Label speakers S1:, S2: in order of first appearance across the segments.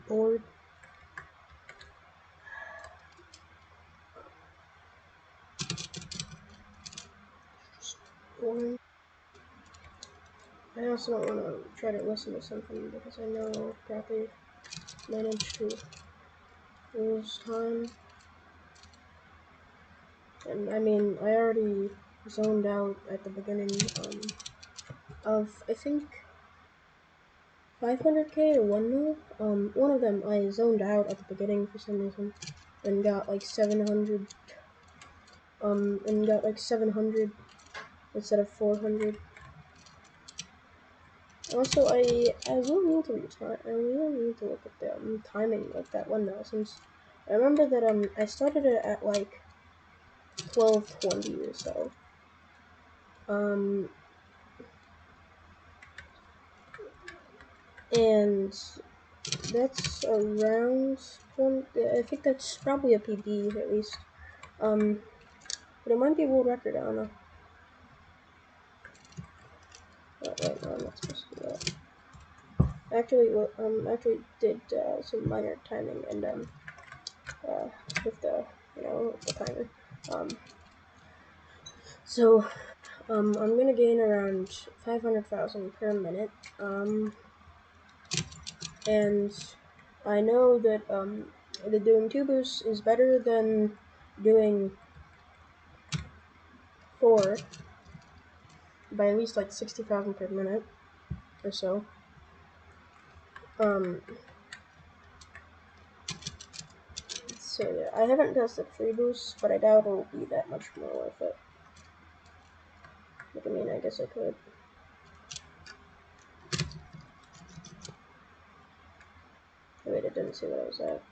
S1: bored. Boring. I also don't want to try to listen to something because I know I'll probably manage to lose time. And I mean, I already zoned out at the beginning of, I think, 500k or 1 mil. One of them I zoned out at the beginning for some reason and got like 700, instead of 400. Also, I will need to look at the timing of that 1 mil, since I remember that I started it at like 1220 or so. And that's around 20, I think that's probably a PB at least. But it might be a world record, I don't know. Oh, wait, no, I'm not supposed to do that. Actually did some minor timing and with the the timer. So I'm gonna gain around 500,000 per minute. And I know that doing 2 boosts is better than doing 4 by at least like 60,000 per minute or so. So yeah, I haven't tested 3 boosts, but I doubt it'll be that much more worth it. Like, I mean, I guess I could. Oh, wait, it didn't see what I was at.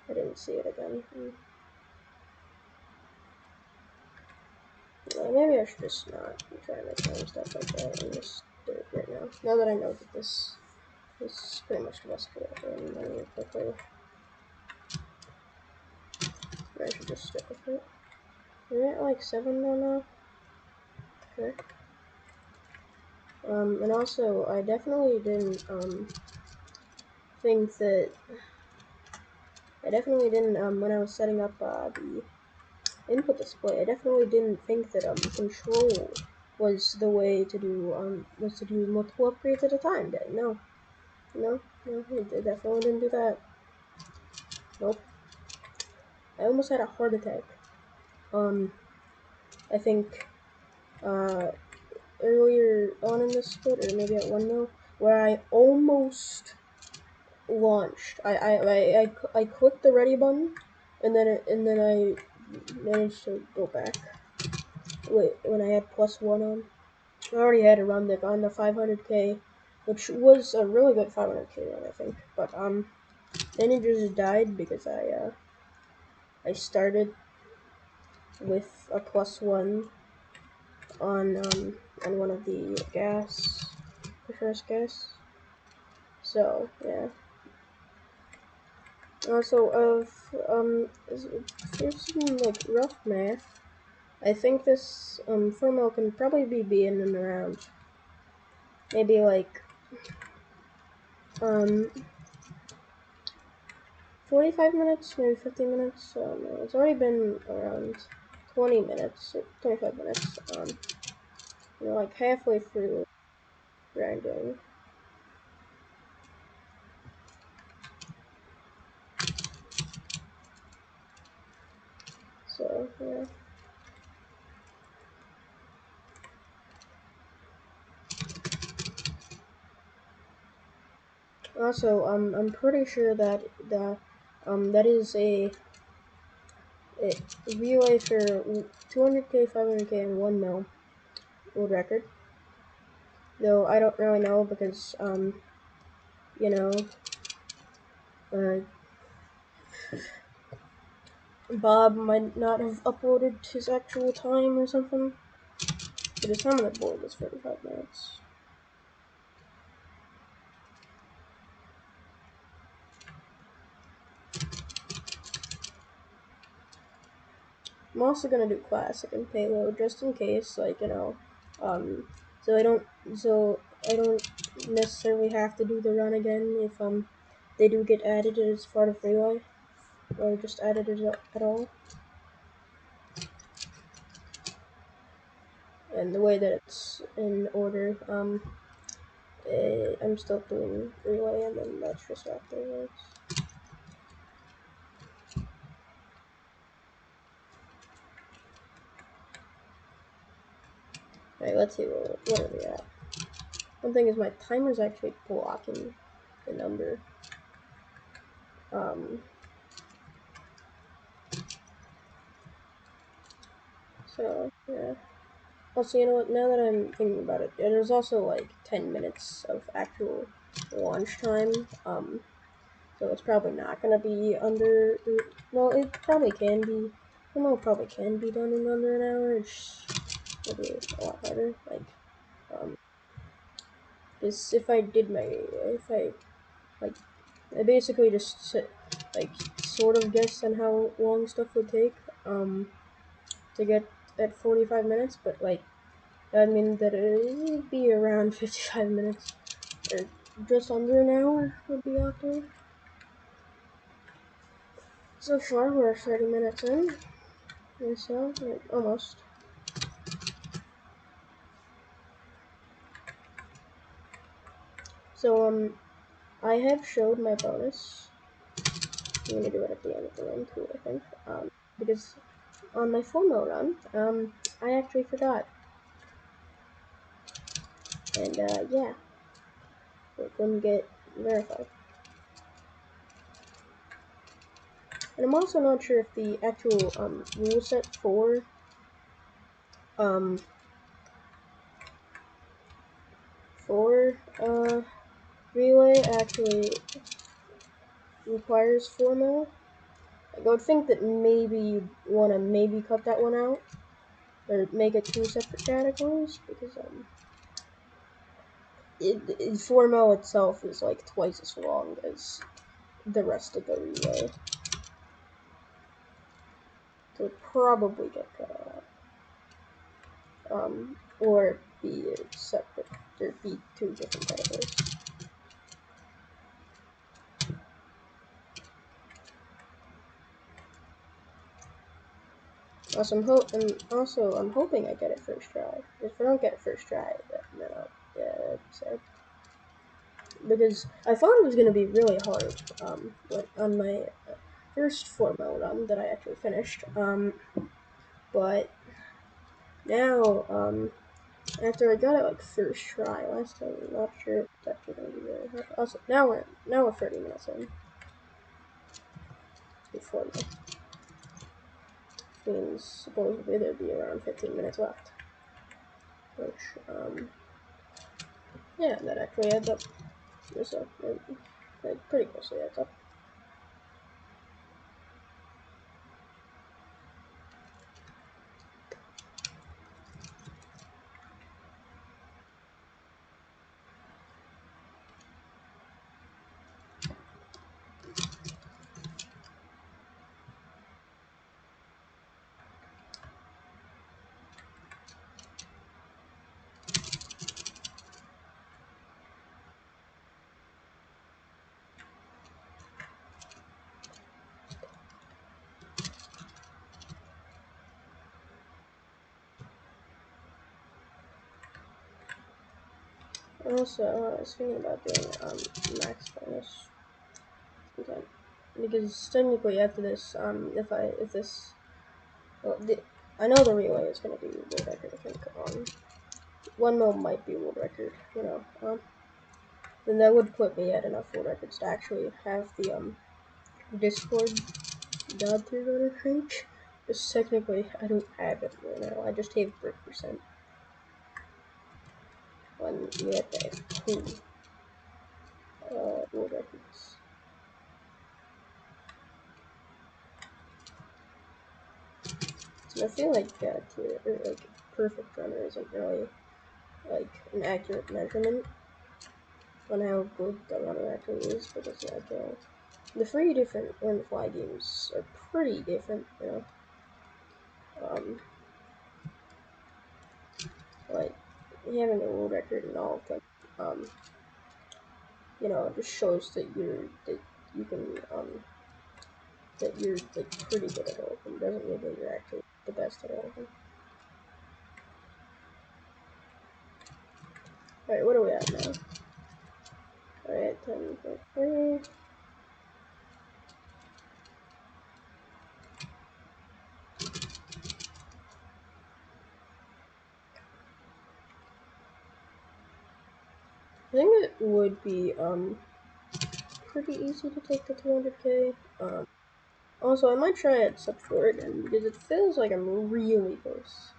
S1: I didn't see it again. Maybe I should just not try to make random stuff like that and just do it right now. Now that I know that this is pretty much the best for it, and I need to quickly. I should just stick with it. We're at like 7 now. Okay. And also, I definitely didn't, think that. I definitely didn't, when I was setting up, the input display, I definitely didn't think that, control was the way to do, multiple upgrades at a time. No, I definitely didn't do that. Nope. I almost had a heart attack. I think, earlier on in this split, or maybe at 1 mil, where I almost launched. I clicked the ready button, and then I managed to go back. Wait, when I had +1 on, I already had a run that on the 500k, which was a really good 500k run, I think. But then it just died because I started with a +1 on one of the first gas. So yeah. Also, there's some like rough math. I think this 4 mil can probably be in and around maybe like 45 minutes, maybe 50 minutes. It's already been around 20 minutes or 25 minutes. Like halfway through grinding. So yeah. Also, I'm pretty sure that that is a relay for 200k, 500k, and 1 mil world record. Though I don't really know because you know, uh, Bob might not have uploaded his actual time or something. But his time on the board was 45 minutes. I'm also gonna do classic and payload just in case, like, um, so I don't necessarily have to do the run again if they do get added as part of relay, or just added at all. And the way that it's in order, I'm still doing relay, and then that's just afterwards. Alright, let's see what are we at. One thing is my timer's actually blocking the number. So yeah. Also, you know what? Now that I'm thinking about it, there's also like 10 minutes of actual launch time. So it's probably not gonna be under. Well, it probably can be. I know it probably can be done in under an hour. It's maybe a lot harder. Like, this if I did my if I like I basically just like sort of guessed on how long stuff would take to get at 45 minutes, but like I mean that it would be around 55 minutes or just under an hour would be out there. So far we're 30 minutes in, and so like, almost. So I have showed my bonus. I'm gonna do it at the end of the run too, I think. Because on my formal run, I actually forgot. And yeah, it couldn't get verified. And I'm also not sure if the actual rule set um for relay actually requires 4 mil. Like, I would think that maybe you'd want to maybe cut that one out or make it 2 separate categories because 4 mil itself is like twice as long as the rest of the relay, so it'd probably get cut out. Or be separate, or be 2 different categories. I'm hoping I get it first try. If I don't get it first try, then that'd be sad. Because I thought it was gonna be really hard. On my first 4 mil run that I actually finished. But now after I got it like first try last time, I'm not sure if it's actually gonna be really hard. Also, now we're 30 minutes in. Before that means supposedly there'd be around 15 minutes left. Which, yeah, that actually adds up. So, it pretty closely adds up. Also, I was thinking about doing max bonus content because technically after this, if this, well, I know the relay is gonna be world record. I think 1 mil might be world record. Then that would put me at enough world records to actually have the Discord god tier voter rank. Just technically, I don't have it right now. I just have brick percent. When you have to have 2 world records. So I feel like tier, or like perfect runner isn't really like an accurate measurement on how good the runner actually is, because like the 3 different Learn to Fly games are pretty different. um, like having a world record and all, but it just shows that you can that you're like pretty good at all of them. Doesn't mean that you're actually the best at all of them. Alright, what are we at now? Alright, 10.3. I think it would be pretty easy to take the 200k. Also, I might try it sub 4 again because it feels like I'm really close.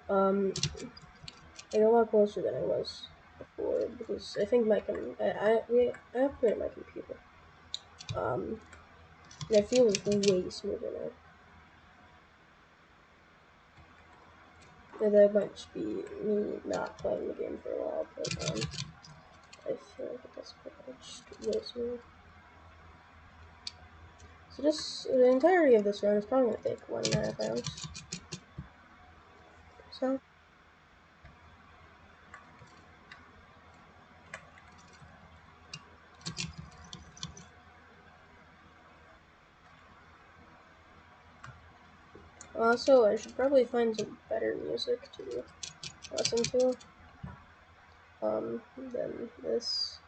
S1: Like a lot closer than I was before because I think I upgraded my computer. And it feels way smoother now. And that might just be me not playing the game for a while, but I feel like it does pretty much way smoother. So the entirety of this run is probably gonna take 1.5 hours. So. Also, I should probably find some better music to listen to than this.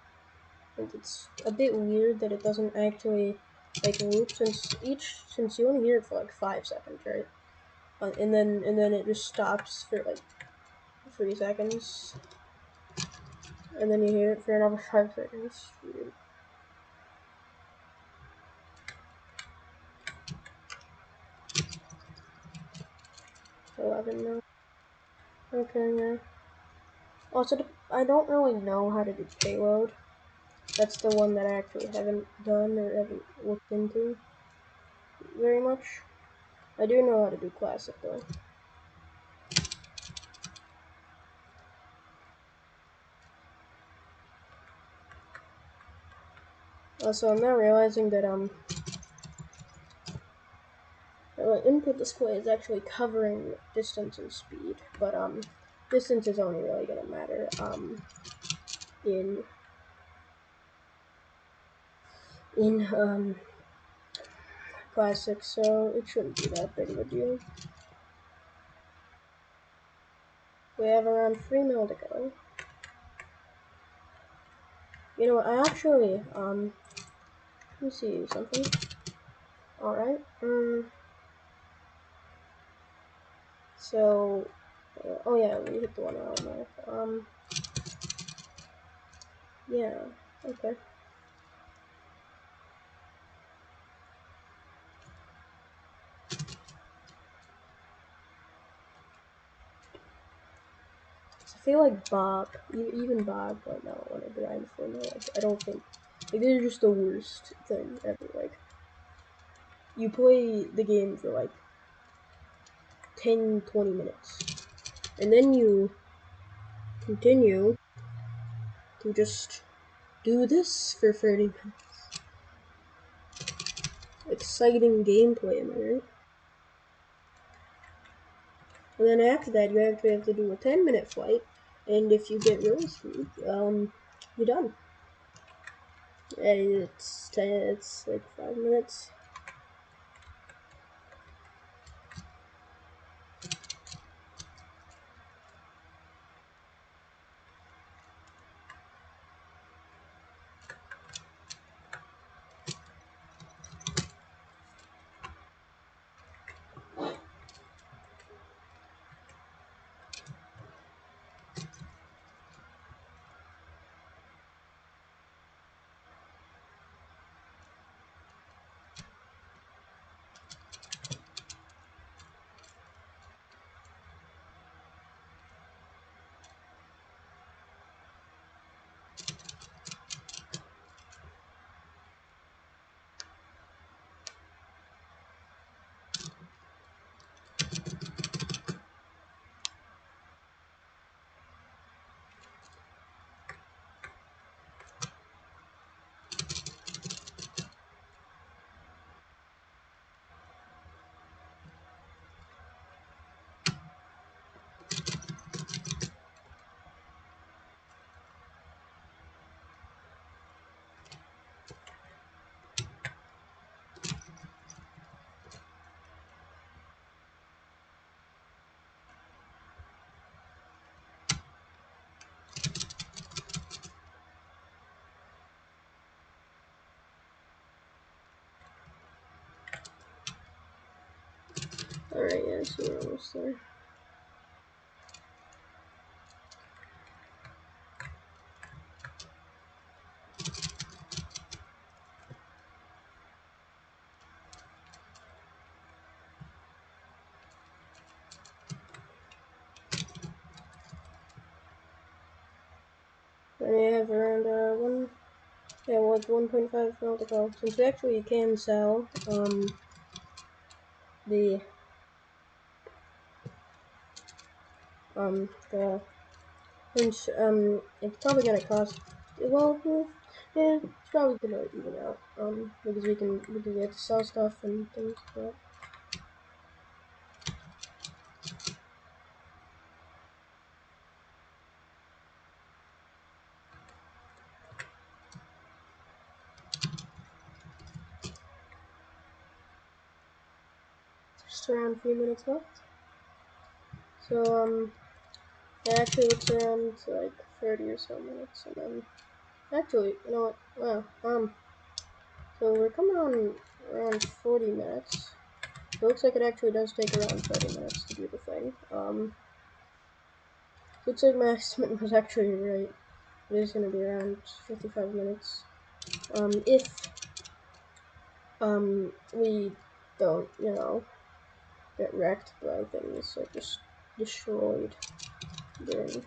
S1: And it's a bit weird that it doesn't actually like loop since you only hear it for like 5 seconds, right? And then it just stops for like 3 seconds, and then you hear it for another 5 seconds. Weird. It's 11 now. Okay, yeah. Also, I don't really know how to do payload. That's the one that I actually haven't done or haven't looked into very much. I do know how to do classic though. Also, I'm now realizing that input display is actually covering distance and speed, but distance is only really gonna matter in classic, so it shouldn't be that big of a deal. We have around 3 mil to go. You know what? I actually let me see something. All right. So, oh yeah, we hit the 1 hour mark. Yeah. Okay. I feel like Bob, even Bob, might not want to grind for me. Like, I don't think, like, they're just the worst thing ever. Like, you play the game for like 10, 20 minutes, and then you continue to just do this for 30 minutes. Exciting gameplay, am I right? And then after that, you actually have to do a 10-minute fight, and if you get really screwed, you're done. And it's like 5 minutes. Alright, yeah, so we're almost there. And we have around 1.5 mil to go. Since we actually can sell the since it's probably gonna cost, well, yeah, it's probably gonna even out because we get to sell stuff and things like that. Just around a few minutes left. So it actually looks around like 30 or so minutes, and then actually, you know what? Wow. So we're coming on around 40 minutes. It looks like it actually does take around 30 minutes to do the thing. Looks like my estimate was actually right. It is gonna be around 55 minutes. If we don't, get wrecked by things like just destroyed during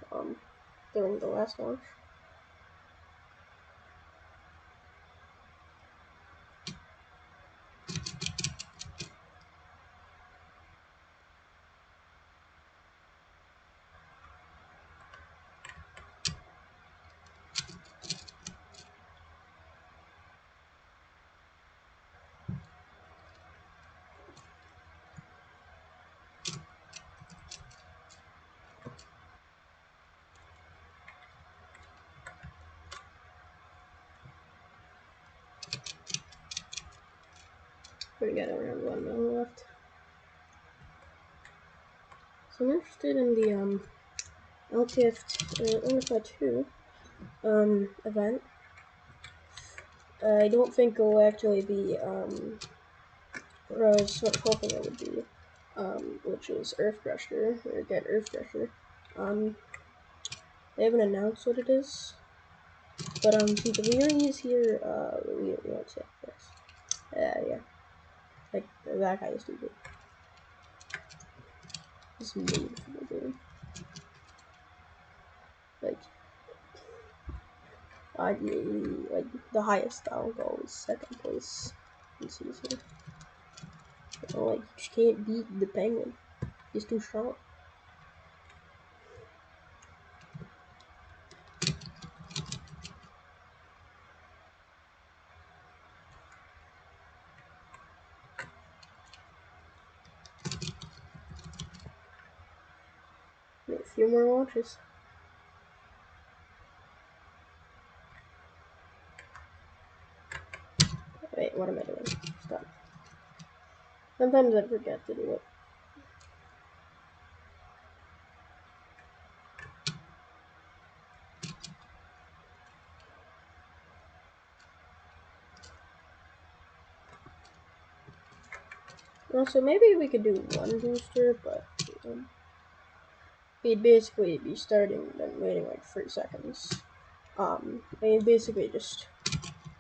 S1: the last launch. We got around 1 mil left. So I'm interested in the LTF 2 event. I don't think it will actually be what I was sort of hoping it would be, which is Earth Crusher, or get Earth Crusher. They haven't announced what it is, but since Leary is here, we don't say this. Yeah, like that guy is stupid. He's made for the game. Like, like the highest I'll go is second place in season. Like, you just can't beat the Penguin. He's too strong. Wait, a few more launches. Wait, what am I doing? Stop. Sometimes I forget to do it. Also, maybe we could do one booster, but we'd basically be starting and waiting like 3 seconds. Basically just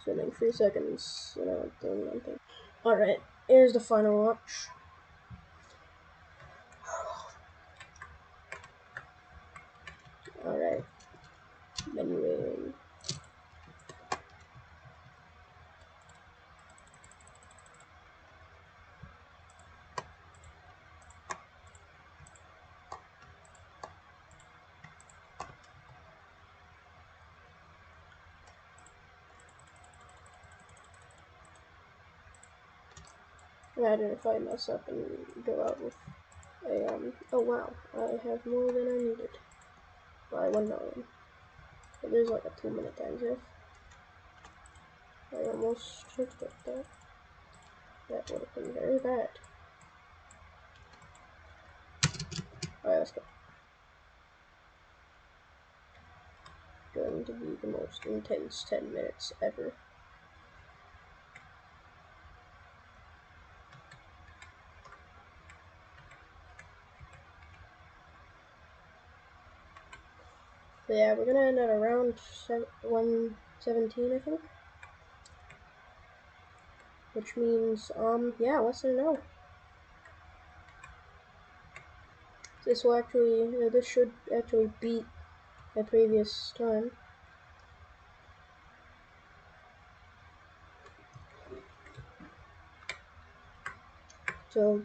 S1: spending 3 seconds, doing nothing. Alright, here's the final launch. Alright. Menuing. Imagine if I mess up and go out with a, oh wow, I have more than I needed by 1 million. But there's like a 2-minute time diff. I almost took that. That would have been very bad. Alright, let's go. Going to be the most intense 10 minutes ever. So yeah, we're gonna end at around 117, I think. Which means, yeah, less than an hour. This will actually, this should actually beat my previous time. So,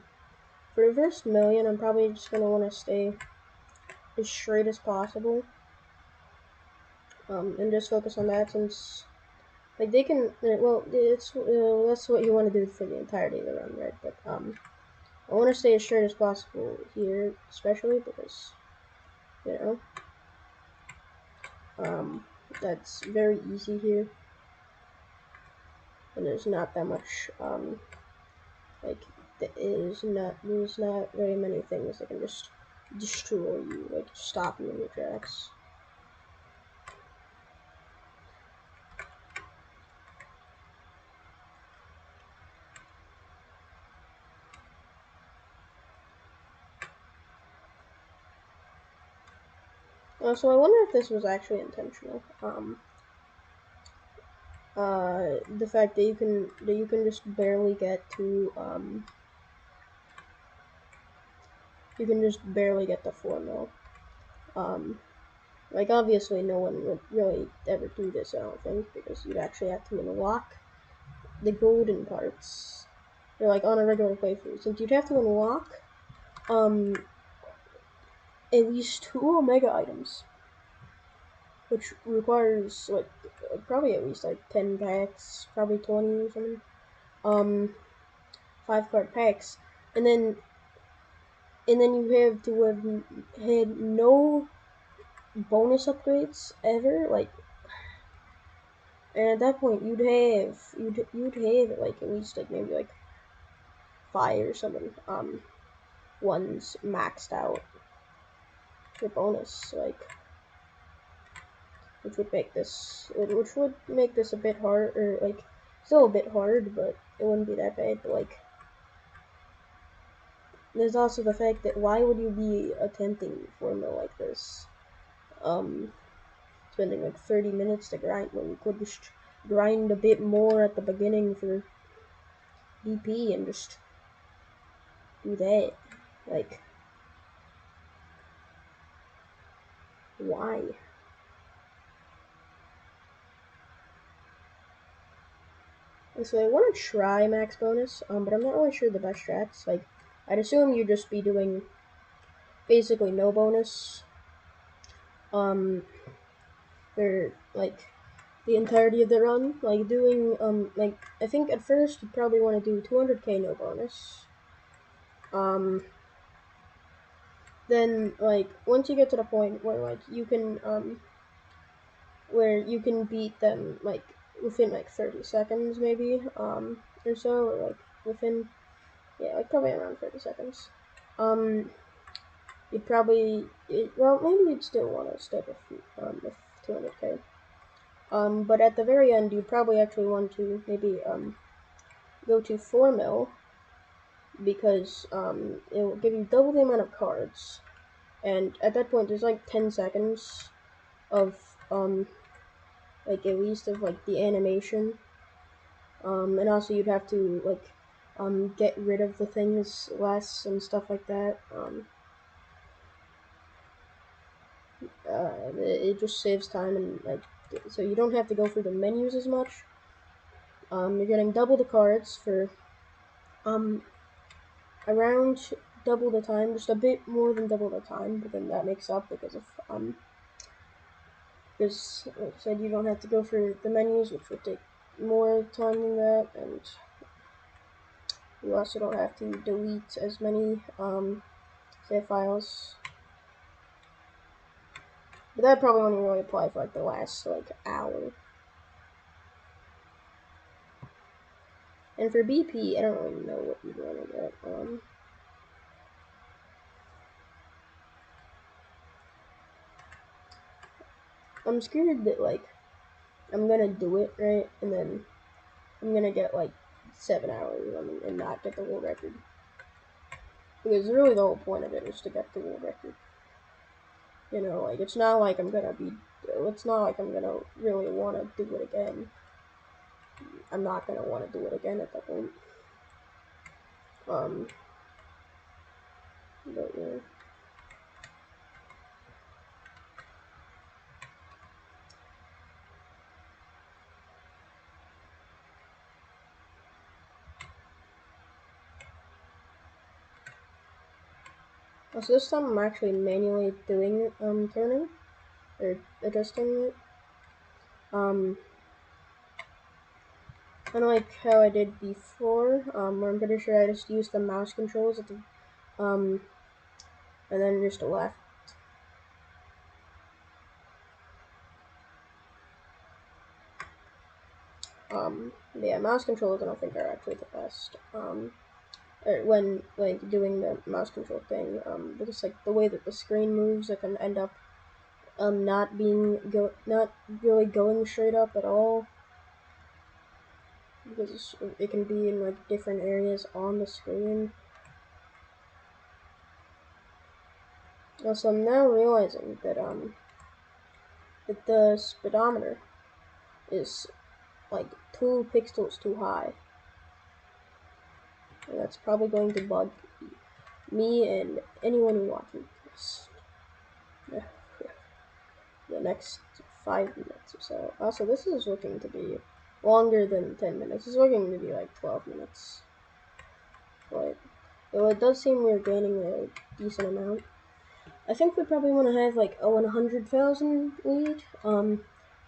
S1: for the first million, I'm probably just gonna want to stay as straight as possible. And just focus on that since, like, they can, well, that's what you want to do for the entirety of the run, right? But, I want to stay as straight as possible here, especially because, you know, that's very easy here. And there's not that much, like, there's not very many things that can just destroy you, like, stop you in your tracks. So I wonder if this was actually intentional. The fact that you can just barely get to you can just barely get the 4 mil. Like obviously no one would really ever do this, I don't think, because you'd actually have to unlock the golden parts. They're like on a regular playthrough, since you'd have to unlock um at least 2 omega items, which requires like probably at least like 10 packs, probably 20 or something. 5 card packs, and then you have to have had no bonus upgrades ever, like, and at that point you'd have like at least like maybe like 5 or something ones maxed out for bonus, like, which would make this a bit hard, or like still a bit hard, but it wouldn't be that bad. But like, there's also the fact that why would you be attempting formula like this? Spending like 30 minutes to grind when you could just grind a bit more at the beginning for BP and just do that. Like, why? And so I want to try max bonus, but I'm not really sure the best strats. Like, I'd assume you'd just be doing basically no bonus, for like the entirety of the run. Like doing, like I think at first you probably want to do 200k no bonus. Then like once you get to the point where like you can beat them like within like 30 seconds maybe or so, or like within, yeah, like probably around 30 seconds, you'd probably, well, maybe you'd still want to stick with 200k, but at the very end you'd probably actually want to maybe go to 4 mil, because it will give you double the amount of cards, and at that point there's like 10 seconds of like at least of like the animation, and also you'd have to like get rid of the things less and stuff like that. It just saves time, and like so you don't have to go through the menus as much. You're getting double the cards for around double the time, just a bit more than double the time, but then that makes up because of because like I said, you don't have to go through the menus, which would take more time than that, and you also don't have to delete as many save files. But that probably only really apply for like the last like hour. And for BP, I don't really know what you'd want to get. I'm scared that like I'm gonna do it right, and then I'm gonna get like 7 hours and not get the world record. Because really the whole point of it is to get the world record. You know, like it's not like I'm gonna really want to do it again. I'm not gonna want to do it again at that point. Um, but yeah. So this time I'm actually manually doing turning or adjusting it. Unlike how I did before, where I'm pretty sure I just used the mouse controls at the and then just left. Yeah, mouse controls I don't think are actually the best. Or when like doing the mouse control thing, because like the way that the screen moves, it can end up not really going straight up at all, because it can be in like different areas on the screen. Also, I'm now realizing that the speedometer is like 2 pixels too high. And that's probably going to bug me and anyone watching this the next 5 minutes or so. Also, this is looking to be longer than 10 minutes. It's looking to be like 12 minutes. But though it does seem we're gaining a decent amount. I think we probably want to have like 100,000 lead. By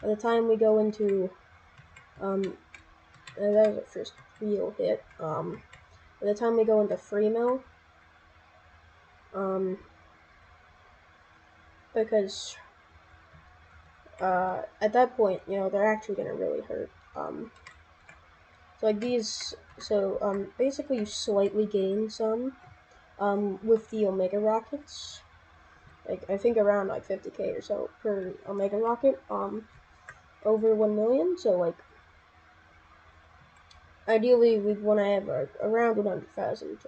S1: the time we go into that was our first real hit. By the time we go into free mill, because at that point, you know, they're actually gonna really hurt. So like these, so basically you slightly gain some, with the Omega rockets. Like I think around like 50k or so per Omega rocket, over 1 million. So like ideally we'd want to have around 100,000,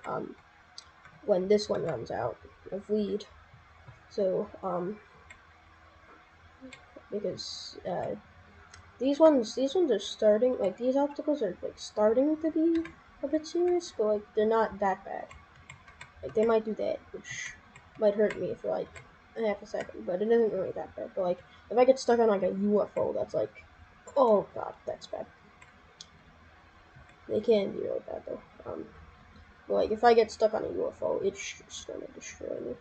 S1: when this one runs out of lead. So because these ones are starting, like these obstacles are like starting to be a bit serious, but like they're not that bad. Like they might do that, which might hurt me for like half a second, but it isn't really that bad. But like if I get stuck on like a UFO, that's like, oh god, that's bad. They can be really bad though. But like if I get stuck on a UFO, it's just gonna destroy me.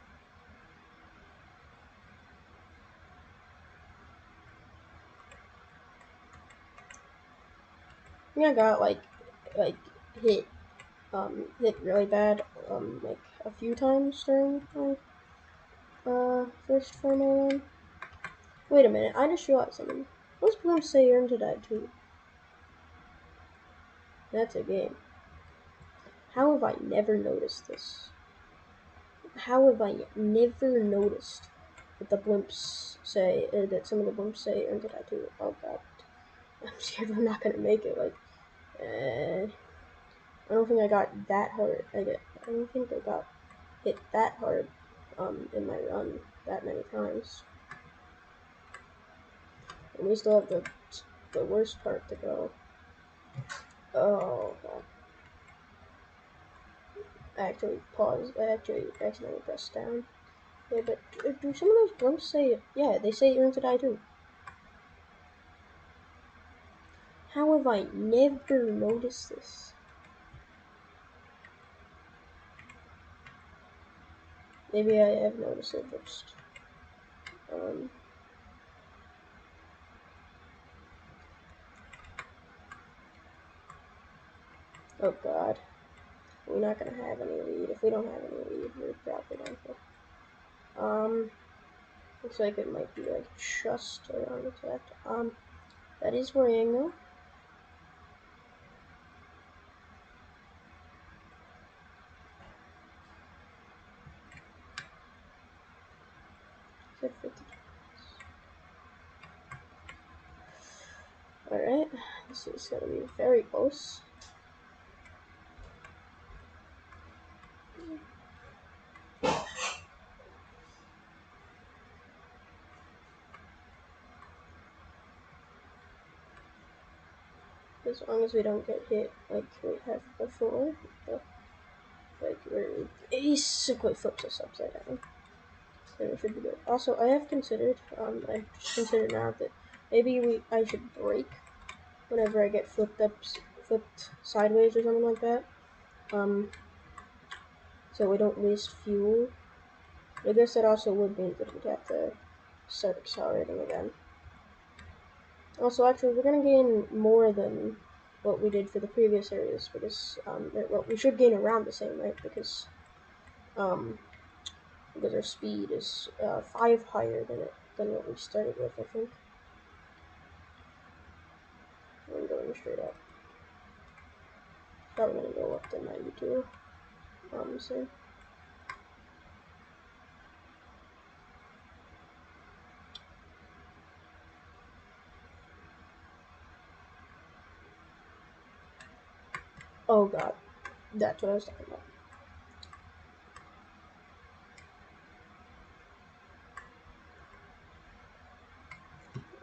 S1: I think I got like hit hit really bad like a few times during my first formal run. Wait a minute, I just realized something. Those blimps say earn to die too. That's a game. How have I never noticed this? How have I never noticed that the blimps say that some of the blimps say earn to die too? Oh god, I'm scared I'm not gonna make it. Like, I don't think I got that hard. I don't think I got hit that hard in my run that many times. And we still have the worst part to go. Oh god. I actually paused. I actually accidentally pressed down. Yeah, but do some of those blimps say, yeah, they say earn to die too. How have I never noticed this? Maybe I have noticed it first. Oh god. We're not gonna have any lead. If we don't have any lead, we're probably done for. Looks like it might be like just around exact. That is worrying though. Alright, this is gonna be very close. as long as we don't get hit like we have before. Like, where it basically flips us upside down. Then it should be good. Also, I have considered, I just considered now that maybe I should brake whenever I get flipped sideways or something like that. So we don't waste fuel. I guess that also would mean that we'd have to start accelerating again. Also, actually, we're gonna gain more than what we did for the previous areas because, well, we should gain around the same, right? Because our speed is 5 higher than what we started with, I think. I'm going straight up. Probably gonna go up to 92. So. Oh god, that's what I was talking about.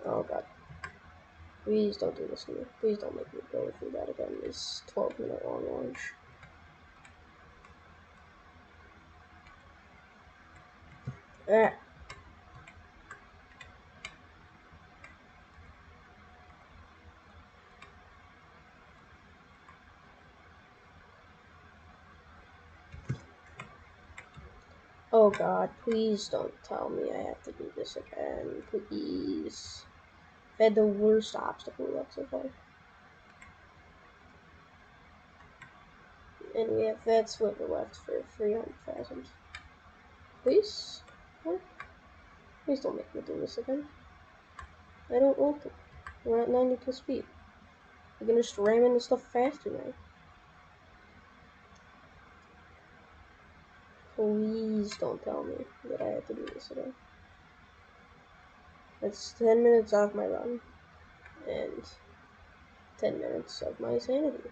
S1: Oh god. Please don't do this to me. Please don't make me go through that again. This 12-minute long launch. Ah. Oh god, please don't tell me I have to do this again. Please. I had the worst obstacle yet so far. And we have that sliver left for 300,000. Please? What? Please don't make me do this again. I don't want to. We're at 92 speed. We're gonna just ram into stuff faster now. Please don't tell me that I have to do this again. That's 10 minutes off my run. And 10 minutes of my sanity.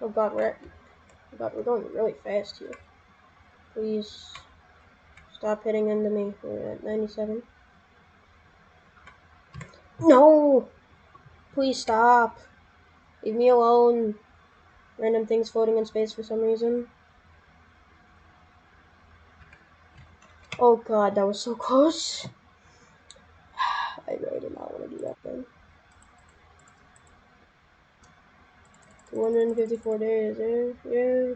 S1: Oh god, we're going really fast here. Please stop hitting into me. We're at 97. No! Please stop. Leave me alone. Random things floating in space for some reason. Oh god, that was so close. I really did not want to do that thing. 254 days, yeah.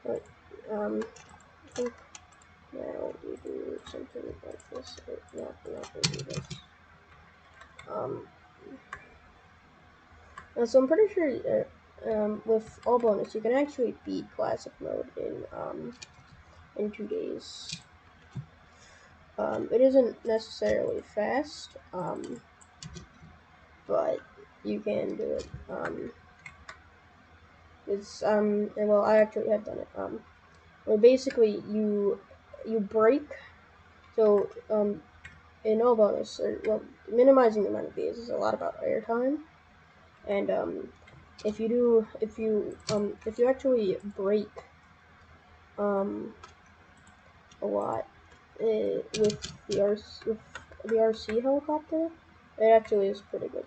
S1: But, I think now we do something like this. No, we're not gonna do this. So I'm pretty sure with all bonus you can actually beat classic mode in 2 days. It isn't necessarily fast, but you can do it. Well, I actually have done it. Where basically you break. So in all bonus, or well, minimizing the amount of days is a lot about airtime, and if you actually break a lot with the RC helicopter, it actually is pretty good.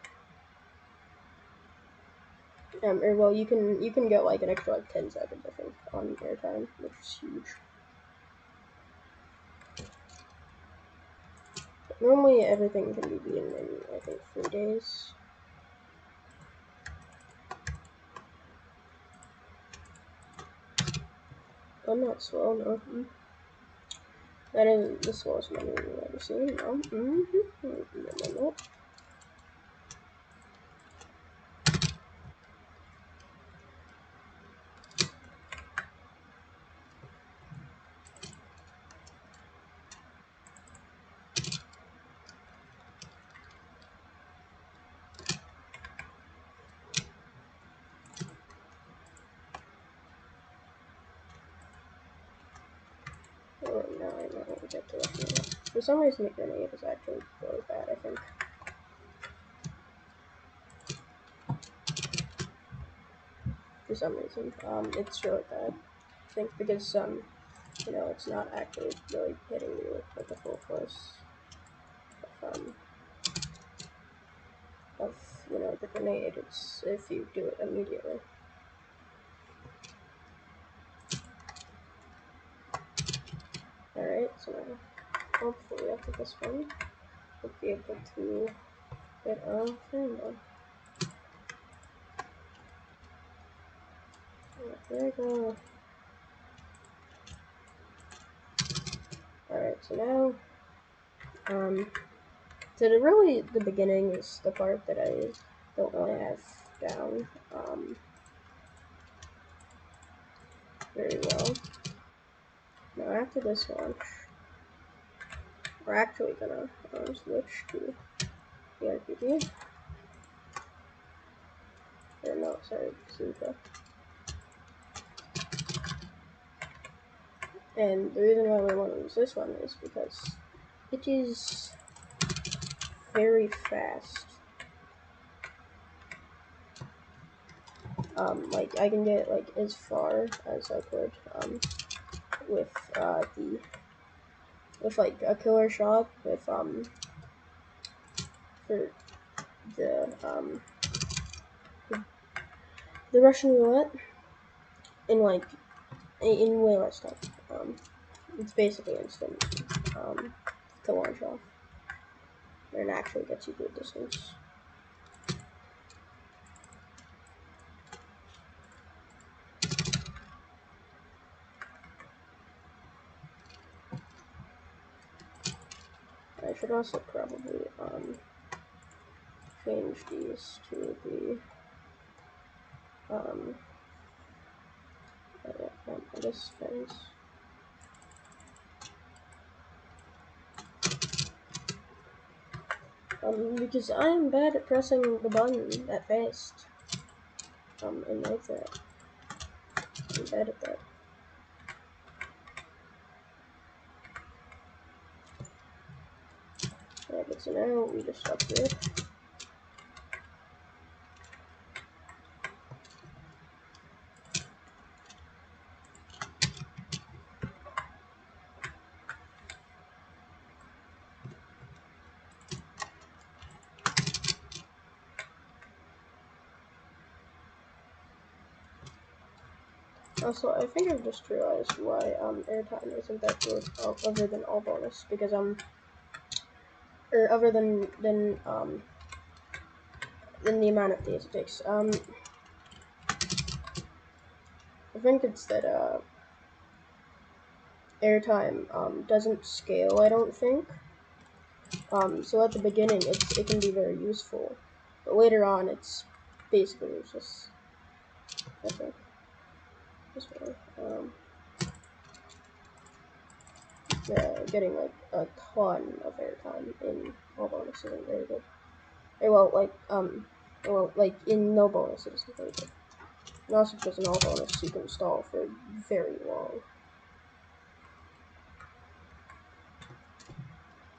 S1: Or well, you can get like an extra like 10 seconds, I think, on airtime, which is huge. But normally everything can be beaten in I think 3 days. I'm not slow, no. That isn't the slowest money we've ever seen, no. No. now we'll get to it. For some reason, the grenade is actually really bad, I think. For some reason, it's really bad. I think because, you know, it's not actually really hitting you with the full force of you know, the grenade. It's if you do it immediately. Alright, so hopefully after this one, we'll be able to get our camera. There we go. Alright, so now, so the beginning is the part that I don't really have down, very well. Now after this launch, we're actually gonna switch to the RPG. Or no, sorry, Suka. And the reason why we want to use this one is because it is very fast. Like I can get like as far as I could with like a killer shot with for the Russian roulette in like in way less time. It's basically instant to launch off, and actually gets you good distance. I should also probably change these to the I guess fins. Because I'm bad at pressing the button that fast. And like that. I'm bad at that. Yeah, but so now we just upgrade. Also, I think I've just realized why airtime isn't that good other than all bonus, because or other than the amount of days it takes. I think it's that airtime doesn't scale, I don't think. So at the beginning it can be very useful, but later on it's basically useless, I think. This way. Getting like a ton of airtime in all bonus isn't very good. Well, like in no bonus it isn't very good. And also because in all bonus you can stall for very long.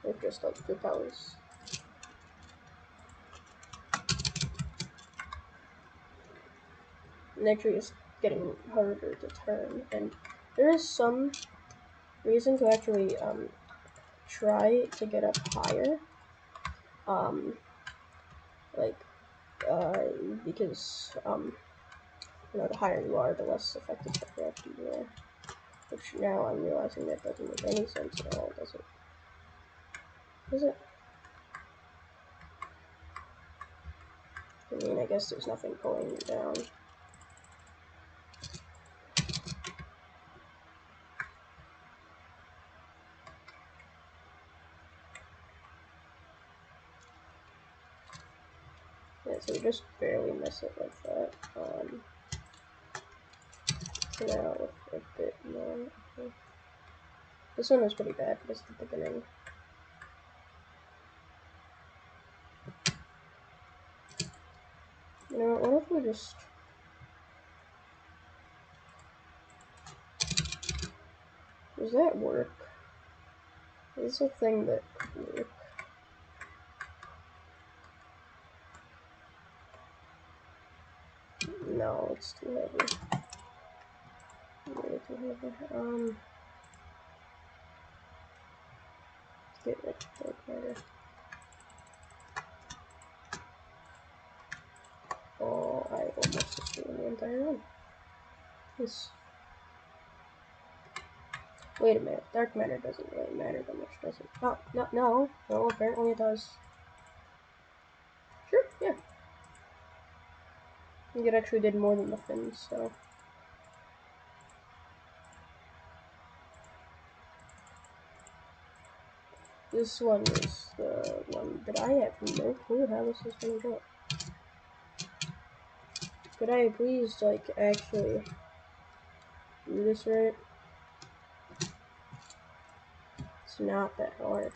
S1: With just like propellers. And actually it's getting harder to turn, and there is some reason to actually try to get up higher. Like because you know, the higher you are, the less effective the reaction you are. Which now I'm realizing that doesn't make any sense at all, does it? Does it? I mean, I guess there's nothing pulling you down. Yeah, so we just barely miss it like that. So now with a bit more. Okay. This one was pretty bad just at the beginning. You know, what if we just... Does that work? There's a thing that. No, it's too heavy. Way too heavy. Let's get rid of dark matter. Oh, I almost destroyed the entire room. This. Wait a minute. Dark matter doesn't really matter that much, does it? Oh, no. Apparently it does. Sure, yeah. I think it actually did more than the fins, so. This one is the one that I have no clue how this is gonna go. Could I please, like, actually do this right? It's not that hard.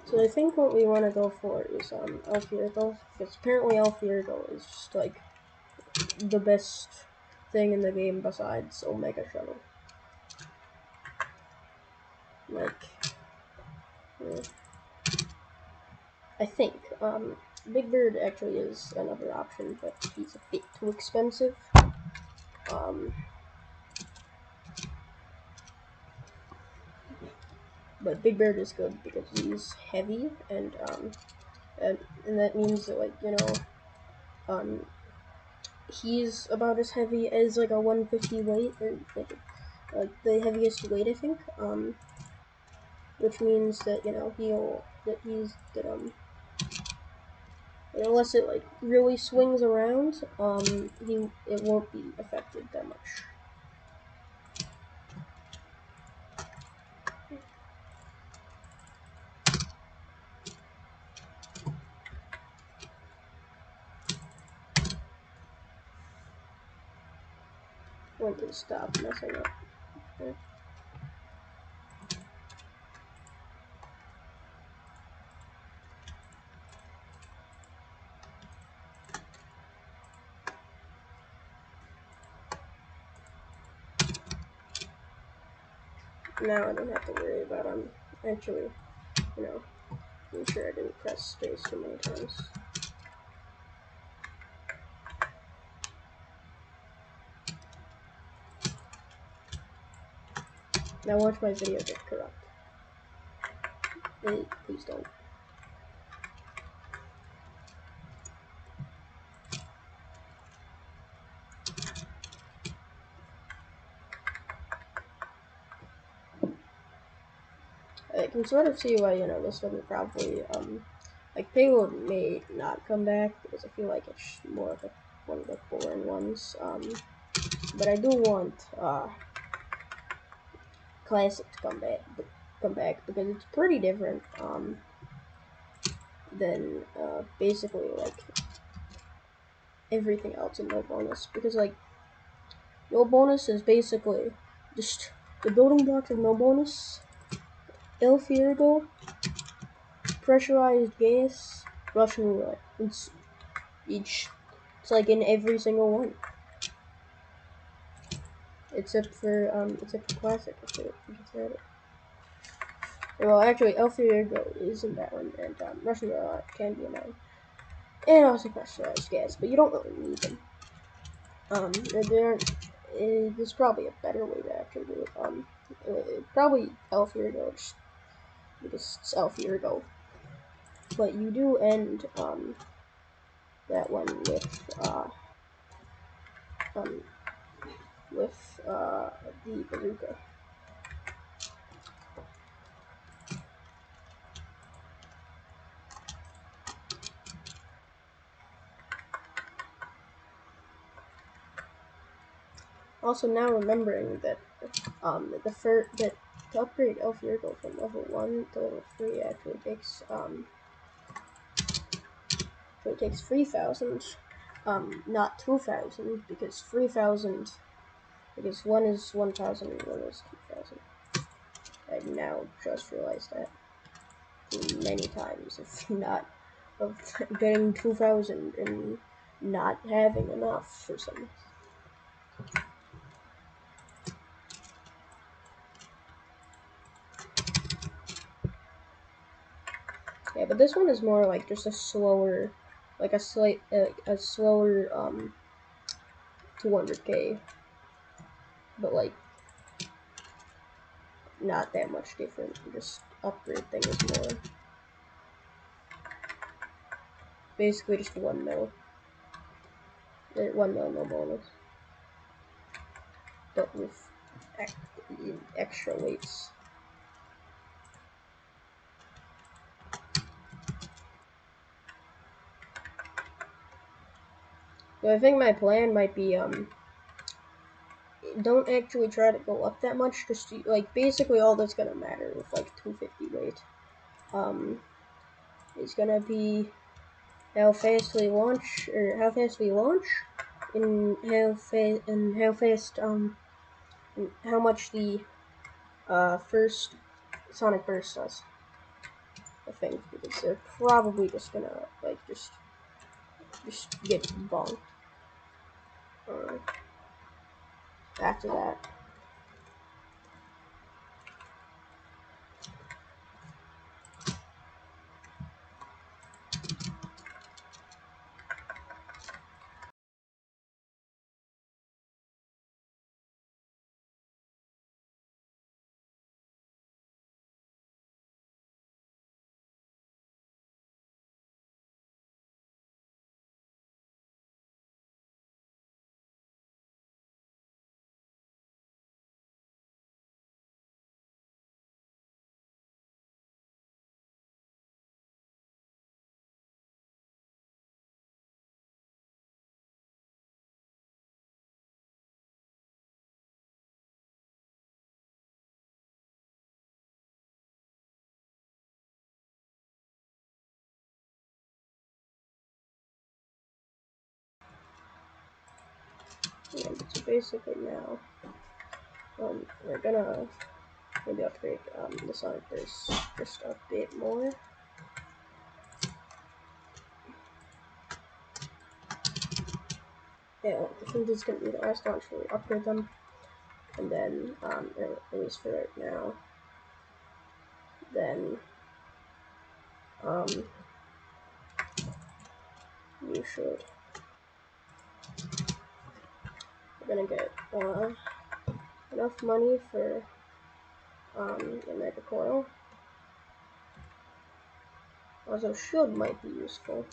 S1: So I think what we want to go for is Alfirgo, because apparently Alfirgo is just like the best thing in the game besides Omega Shuttle. Like, yeah. I think Big Bird actually is another option, but he's a bit too expensive. But Big Bird is good because he's heavy and that means that, like, you know, he's about as heavy as like a 150 weight, or like the heaviest weight, I think. Which means that, you know, unless it like really swings around, it won't be affected that much. When to stop messing up. Okay. Now I don't have to worry about actually, you know, being sure I didn't press space too many times. Now watch my video get corrupt. Please don't. I can sort of see why, you know, this one would probably, like, Payload may not come back, because I feel like it's more of one of the boring ones, but I do want, Classic to come back, because it's pretty different, than, basically, like, everything else in No Bonus, because, like, No Bonus is basically just the building blocks of No Bonus, El Fiergo, pressurized gas, Russian roulette. It's like in every single one, except for classic. If you consider it. Well, actually, El Fiergo is in that one, and Russian roulette can be in that one, and also pressurized gas, but you don't really need them. There's probably a better way to actually do it. Probably El Fiergo, just because it's El Fiergo. But you do end that one with the bazooka. Also, now remembering that that to upgrade El Fiergo from level 1 to level 3 actually takes 3,000, not 2,000, because 3,000, because one is 1,000 and one is 2,000. I now just realized that many times, if not of getting 2,000 in not having enough for some. Yeah, but this one is more like just a slower, like a slower 200k, but like not that much different. Just upgrade things more. Basically, just 1 mil. 1 mil, no bonus, but with extra weights. But I think my plan might be don't actually try to go up that much. Just like basically all that's gonna matter with like 250 weight. Is gonna be how fast we launch, or how fast we launch, and how fast and how much the first Sonic Burst does. I think because they're probably just gonna like just get bonked after that. Yeah, so basically now, we're gonna maybe upgrade the Sonic Burst just a bit more. Yeah, I think this is gonna be the last launch where we upgrade them, and then at least for right now, then you should. We're gonna get enough money for the Mega Coil. Also, shield might be useful.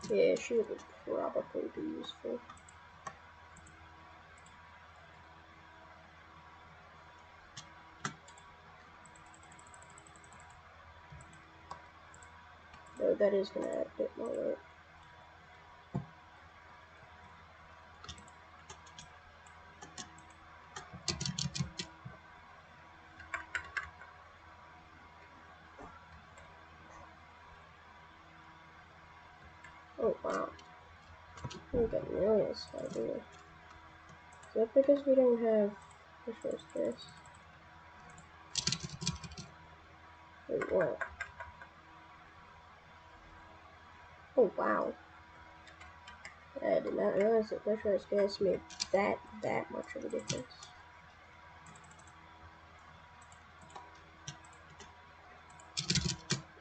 S1: Yeah, shield would probably be useful. Though that is gonna add a bit more weight. Oh wow. We got millions idea. Is that because we don't have Fisher's Kiss? Wait, what? Oh wow. I did not realize that Fisher's Kiss made that much of a difference.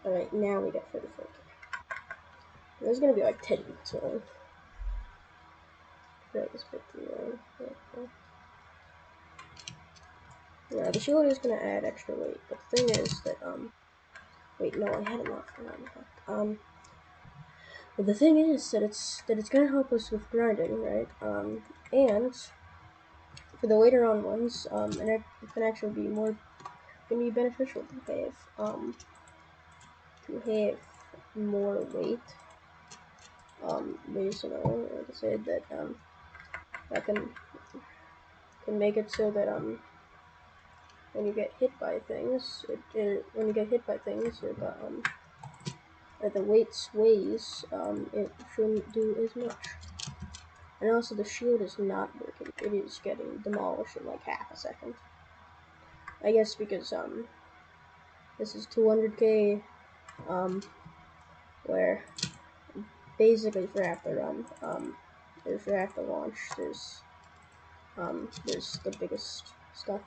S1: Alright, now we got 34. This is gonna be like 10 minutes long. That was 51. Yeah, the shield is gonna add extra weight, but the thing is that, wait, no, I had enough. But the thing is that it's gonna help us with grinding, right? And for the later on ones, and it can actually be can be beneficial to have more weight. Basically, like I said, that that can make it so that when you get hit by things, when you get hit by things, the weight sways, it shouldn't do as much. And also, the shield is not working. It is getting demolished in like half a second. I guess because this is 200k, where basically for after run, or for after launch, there's the biggest stuff.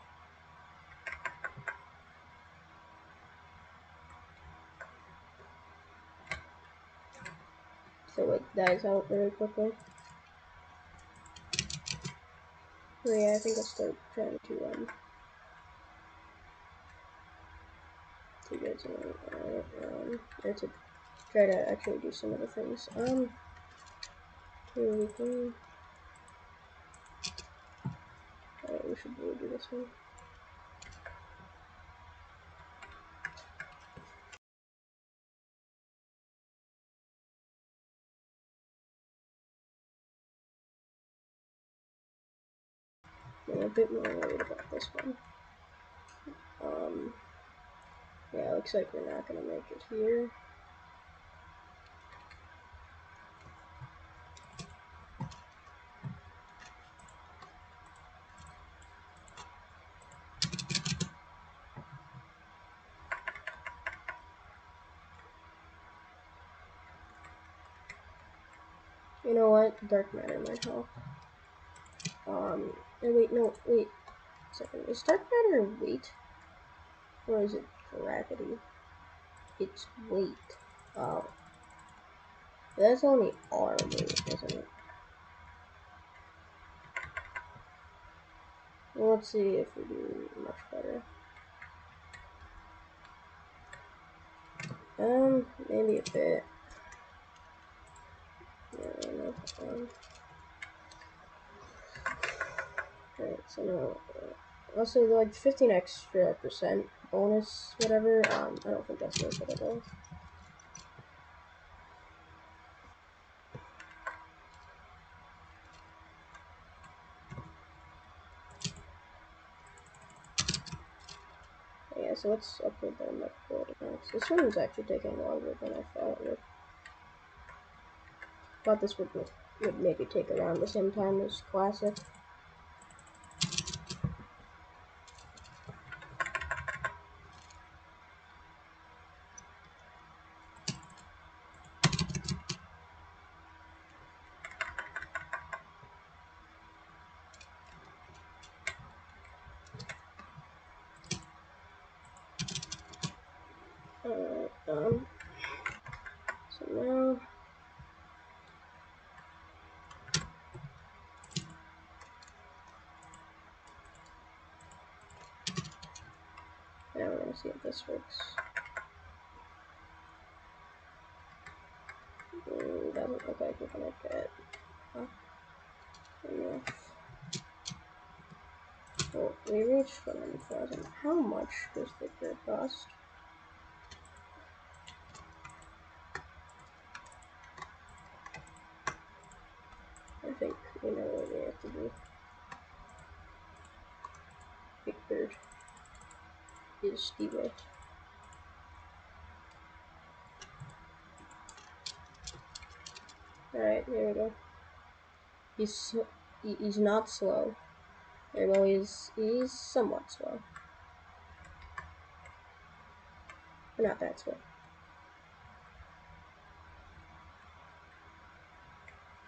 S1: So it dies out very quickly. So yeah, I think I'll start trying to get or to try to actually do some other things. Here we can. Alright, we should really do this one. I'm a bit more worried about this one. Yeah, looks like we're not gonna make it here. You know what? Dark matter might help. And wait, no, wait a second. Is dark matter weight? Or is it gravity? It's weight. Oh. That's only R weight, isn't it? Well, let's see if we do much better. Maybe a bit. Yeah, Alright, so now, also like 15 extra percent bonus, whatever, I don't think that's worth it at all. Yeah, so let's upgrade that mech build next. This one is actually taking longer than I thought it would. Thought this would maybe take around the same time as Classic. Alright, so now we're gonna see if this works. Doesn't look like we're gonna get enough. Well, we reached 100,000. How much does the gear cost? I think we know what we have to do. Big Bird is the way. Alright, there we go. He's not slow. Well, he's somewhat slow. But not that slow.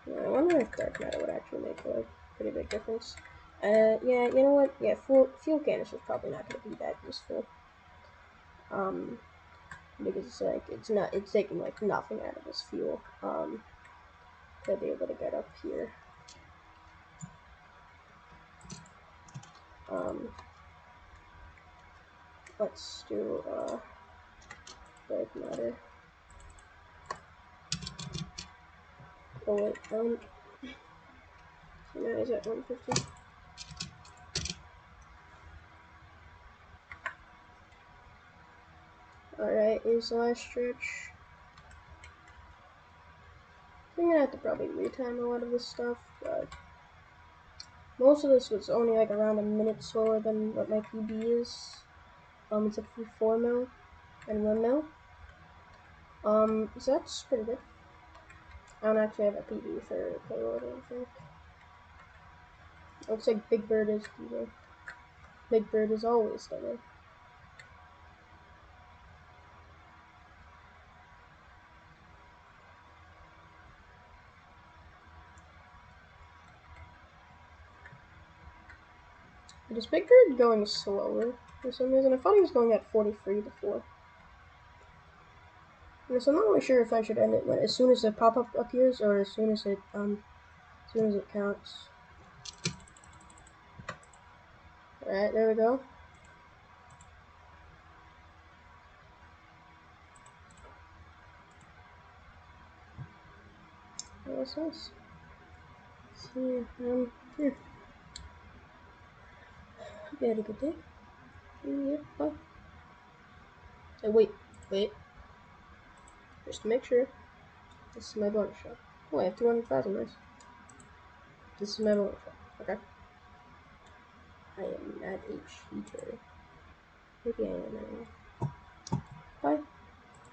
S1: Yeah, I wonder if dark matter would actually make a pretty big difference. Yeah, you know what? Yeah, fuel canister is probably not going to be that useful. Because it's taking like nothing out of his fuel. To be able to get up here. Let's do dark matter. Oh wait, so now he's at 150. Alright, here's the last stretch. I'm gonna have to probably retime a lot of this stuff, but most of this was only like around a minute slower than what my PB is. It's like 4 mil and 1 mil. So that's pretty good. I don't actually have a PB for payload, I don't think. Looks like Big Bird is the Big Bird is always the way. The speaker is going slower for some reason. I thought he was going at 43 before. So I'm not really sure if I should end it as soon as the pop-up appears or as soon as it counts. Alright, there we go. That's nice. See, yeah. Hope you had a good day. Yeah, bye. Hey, wait. Just to make sure. This is my bonus shot. Oh, I have 200,000, nice. This is my bonus shot. Okay. I am not a cheater. Maybe I am.